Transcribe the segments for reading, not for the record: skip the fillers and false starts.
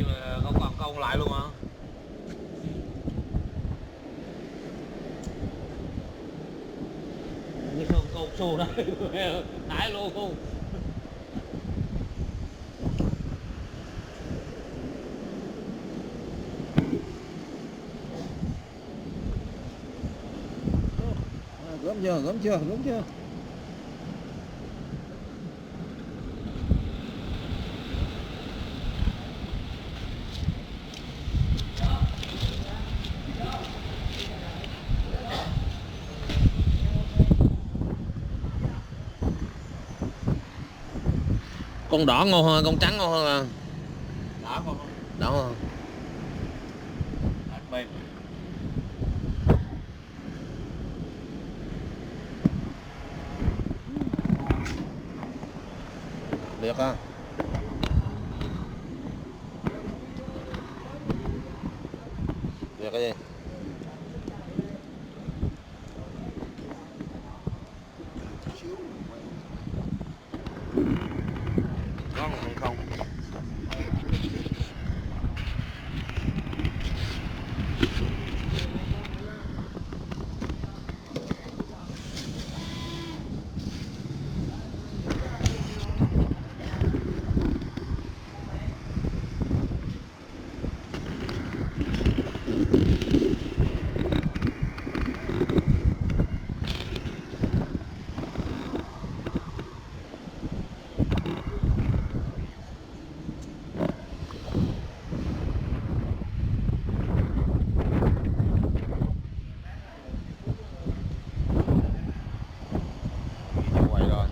đây mà không còn công lại luôn hả? Như không câu xô đó thái luôn không. Gớm chưa? Con đỏ ngon hơn, con trắng ngon hơn à? Đỏ không? Đỏ hơn. Mềm. Được ha. Được cái gì? Ngon không? Quay rồi.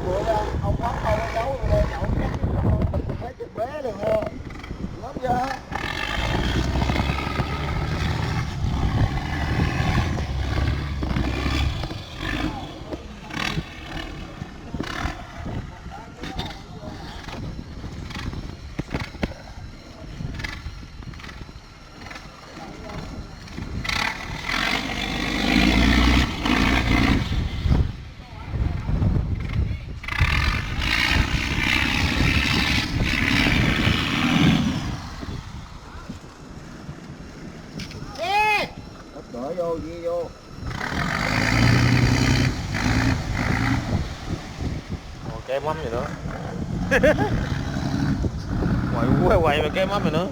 Bữa ra ông bắt câu đấu lên nhậu mấy chiếc bé liền ha. Lắm chưa? Đỡ vô, ghi vô. Ồ, cái mắm gì nữa. Quay mà cái mắm gì nữa.